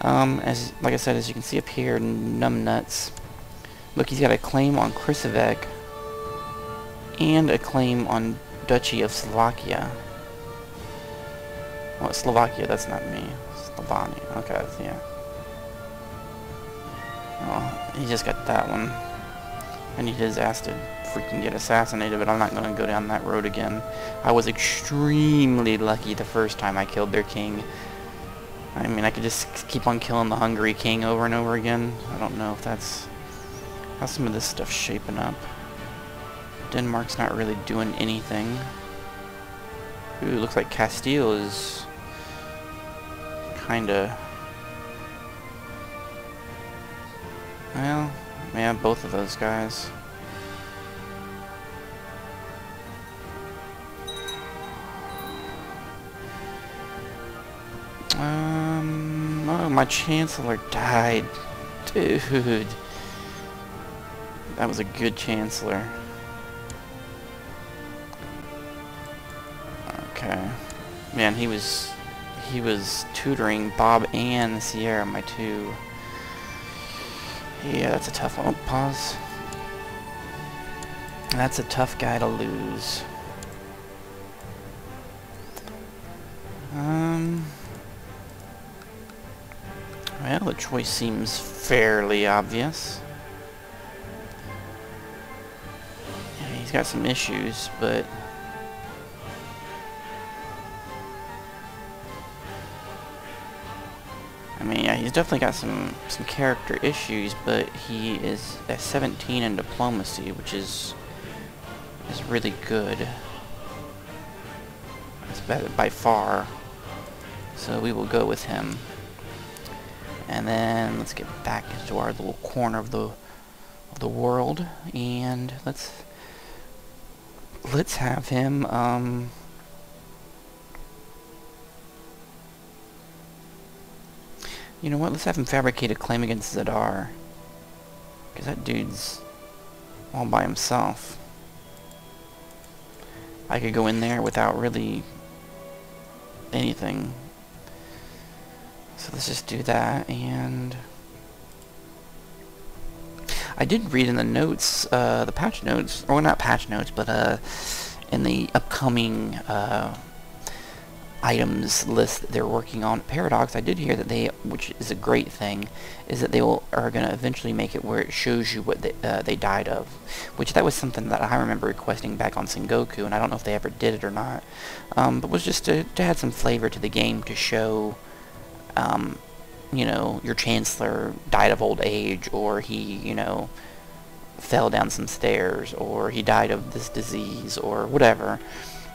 As like I said, as you can see up here, numbnuts. Look, he's got a claim on Crusader and a claim on Duchy of Slovakia. Well, Slovakia, that's not me. Slovenia. Okay, yeah. Oh, he just got that one. I need his ass to freaking get assassinated, but I'm not going to go down that road again. I was extremely lucky the first time I killed their king. I mean, I could just keep on killing the Hungary king over and over again. I don't know if that's... How's some of this stuff shaping up? Denmark's not really doing anything. Ooh, looks like Castile is... kinda... Well, yeah, both of those guys. Oh, my Chancellor died. Dude. That was a good Chancellor. Okay. Man, he was tutoring Bob and Sierra, my two. Yeah, that's a tough one. Oh, pause. That's a tough guy to lose. Well, the choice seems fairly obvious. Yeah, he's got some issues, but... I mean, yeah, he's definitely got some character issues, but he is at 17 in diplomacy, which is really good. It's better by far. So we will go with him. And then let's get back into our little corner of the world, and let's have him you know what, let's have him fabricate a claim against Zadar, because that dude's all by himself. I could go in there without really anything. So let's just do that. And I did read in the notes, the patch notes, or not patch notes, but in the upcoming items list that they're working on at Paradox, I did hear that they, which is a great thing, is that they are going to eventually make it where it shows you what they died of, which that was something that I remember requesting back on Sengoku, and I don't know if they ever did it or not, but was just to add some flavor to the game, to show, you know, your Chancellor died of old age, or he, you know, fell down some stairs, or he died of this disease, or whatever.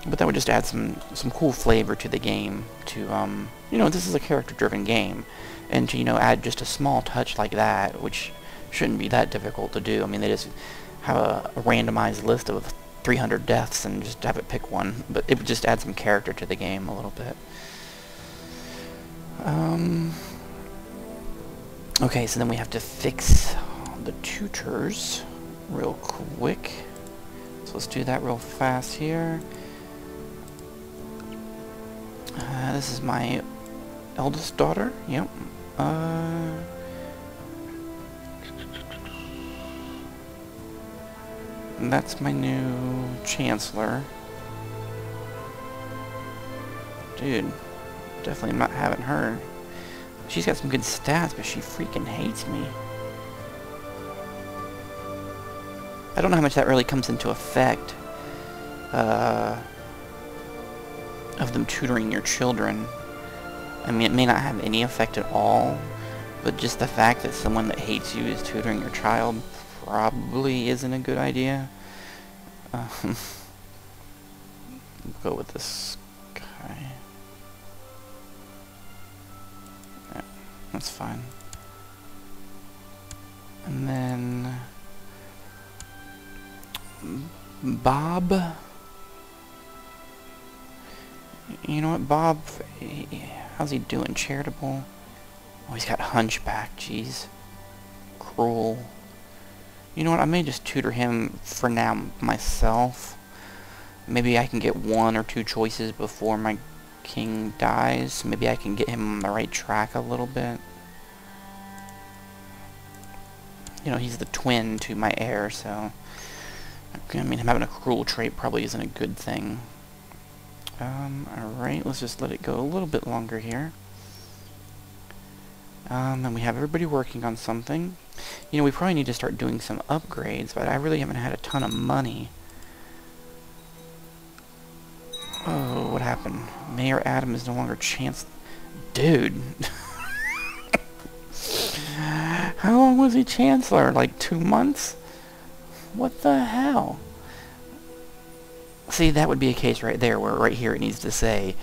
But that would just add some cool flavor to the game, to, you know, this is a character-driven game, and to, you know, add just a small touch like that, which shouldn't be that difficult to do. I mean, they just have a randomized list of 300 deaths and just have it pick one, but it would just add some character to the game a little bit. Okay, so then we have to fix the tutors real quick. So let's do that real fast here. This is my eldest daughter. Yep. That's my new Chancellor. Dude, definitely not having her. She's got some good stats, but she freaking hates me. I don't know how much that really comes into effect of them tutoring your children. I mean, it may not have any effect at all, but just the fact that someone that hates you is tutoring your child probably isn't a good idea. Go with this guy. Yeah, that's fine. And then Bob. You know what, Bob? How's he doing? Charitable? Oh, he's got hunchback. Jeez. Cruel. You know what? I may just tutor him for now myself. Maybe I can get 1 or 2 choices before my king dies. Maybe I can get him on the right track a little bit. you know, he's the twin to my heir, so I mean, him having a cruel trait probably isn't a good thing. Alright, let's just let it go a little bit longer here. Then we have everybody working on something. You know, we probably need to start doing some upgrades, but I really haven't had a ton of money. Oh, what happened? Mayor Adam is no longer Chancellor. Dude! How long was he Chancellor? Like 2 months? What the hell? See, that would be a case right there where right here it needs to say,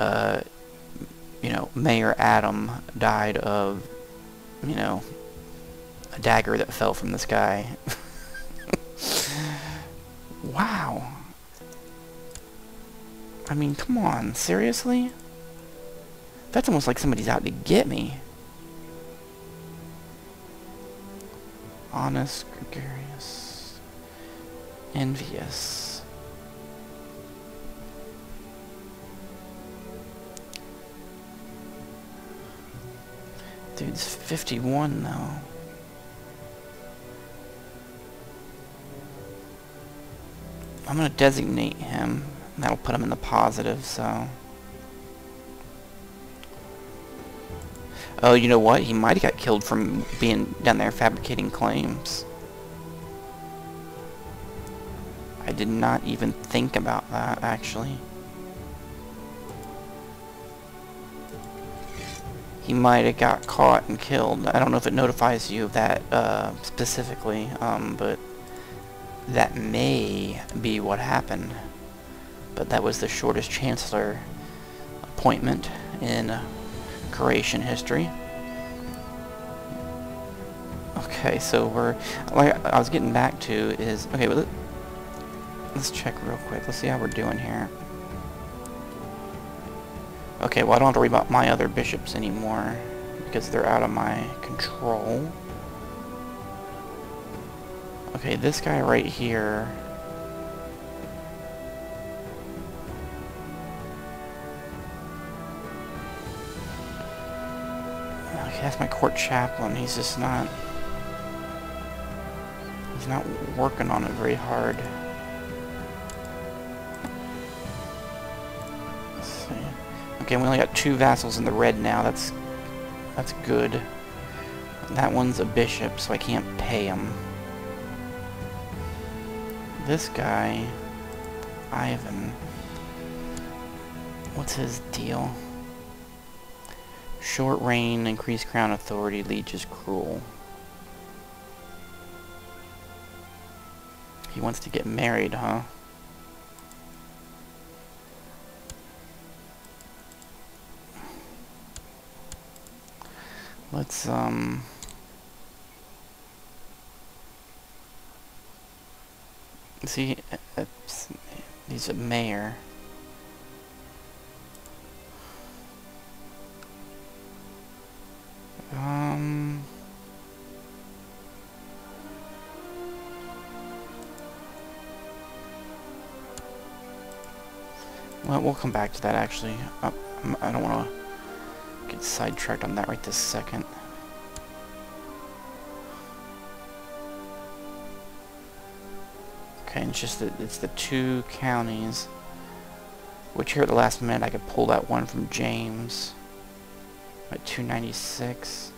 you know, Mayor Adam died of, you know, a dagger that fell from the sky. Wow. I mean, come on, seriously? That's almost like somebody's out to get me. Honest, gregarious, envious. Dude's 51 though. I'm gonna designate him. That'll put him in the positive, so. Oh, you know what? He might have got killed from being down there fabricating claims. I did not even think about that, actually. He might have got caught and killed. I don't know if it notifies you of that specifically, but that may be what happened. But that was the shortest Chancellor appointment in Croatian history. Okay, so we're, like I was getting back to is, okay, well, let's check real quick. Let's see how we're doing here. Okay, well, I don't have to worry about my other bishops anymore because they're out of my control. Okay, this guy right here. Okay, that's my court chaplain. He's just not... He's not working on it very hard. Let's see. Okay, we only got 2 vassals in the red now. That's good. That one's a bishop, so I can't pay him. This guy, Ivan, what's his deal? Short reign, increased crown authority, liege is cruel. He wants to get married, huh? Let's, see, he's a mayor. Well, we'll come back to that, actually. I don't want to get sidetracked on that right this second. Okay, and it's the 2 counties, which here at the last minute I could pull that one from James at 296.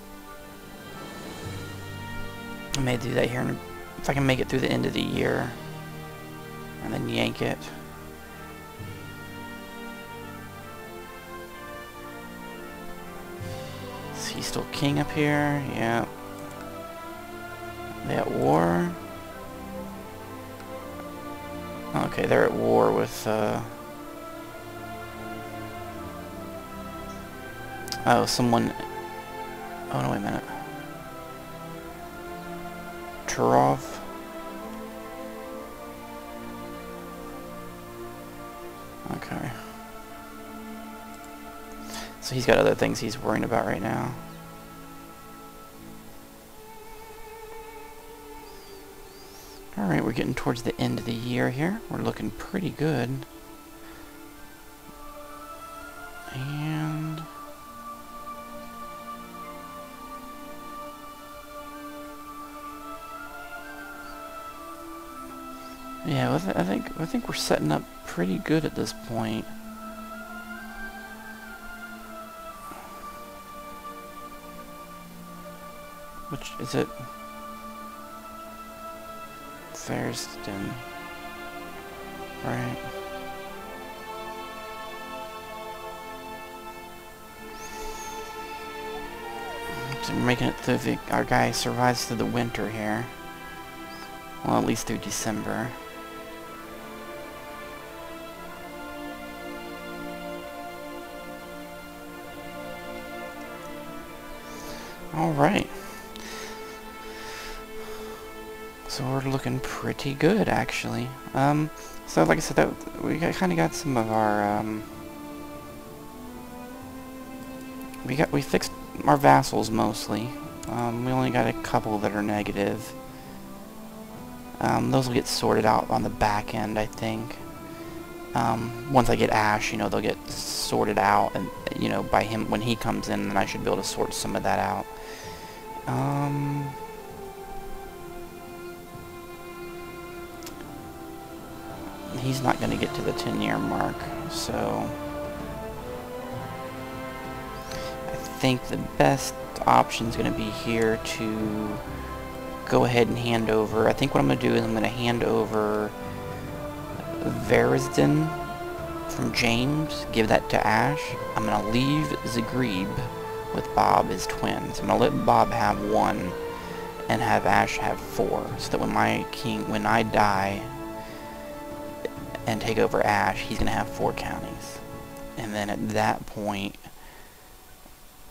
I may do that here if I can make it through the end of the year, and then yank it. Is he still king up here? Yeah. They at war? Okay, they're at war with, oh, someone... Oh, no, wait a minute. Turov? Okay. So he's got other things he's worrying about right now. Alright, we're getting towards the end of the year here. We're looking pretty good. And... Yeah, I think we're setting up pretty good at this point. Which is it? Farston. Right. So we're making it through our guy survives through the winter here. Well, at least through December. Alright. So we're looking pretty good, actually. So like I said, we kind of got some of our, we fixed our vassals mostly. We only got a couple that are negative. Those will get sorted out on the back end, I think. Once I get Ash, you know, they'll get sorted out, and, you know, by him, when he comes in, then I should be able to sort some of that out. He's not going to get to the 10-year mark, so I think the best option is going to be here to go ahead and hand over. I think what I'm going to do is I'm going to hand over Varisden from James, give that to Ash. I'm going to leave Zagreb with Bob as twins. I'm going to let Bob have 1 and have Ash have 4, so that when I die and take over Ash, he's going to have 4 counties. And then at that point,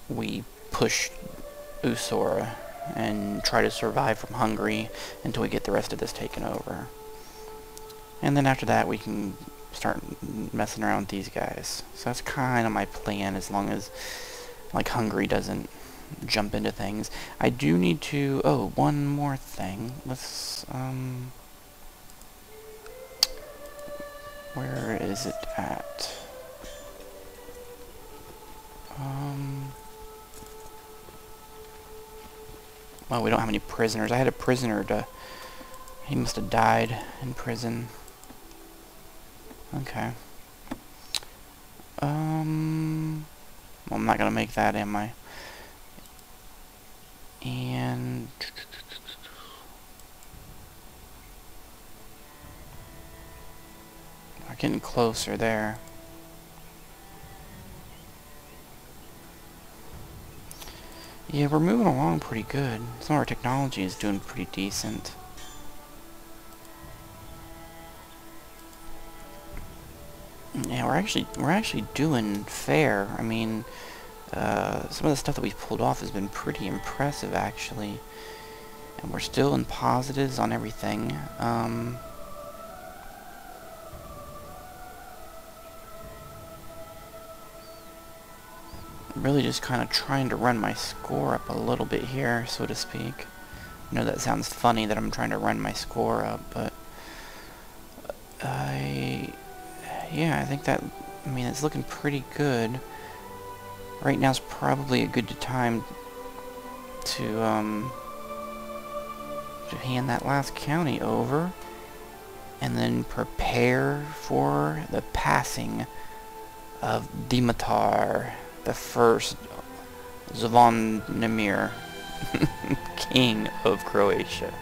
we push Usora and try to survive from Hungary until we get the rest of this taken over. And then after that, we can start messing around with these guys. So that's kind of my plan, as long as, like, Hungary doesn't jump into things. I do need to... Oh, one more thing. Let's, where is it at? Well, we don't have any prisoners. I had a prisoner he must have died in prison. Okay. Well, I'm not gonna make that, am I? And... we're getting closer there. Yeah, we're moving along pretty good. Some of our technology is doing pretty decent. Yeah, we're actually doing fair. I mean, some of the stuff that we've pulled off has been pretty impressive, actually. And we're still in positives on everything. Really just kind of trying to run my score up a little bit here, so to speak. I know that sounds funny that I'm trying to run my score up, but yeah, I think that, I mean, it's looking pretty good. Right now's probably a good time to hand that last county over, and then prepare for the passing of Dimitar the First Zvonimir, King of Croatia.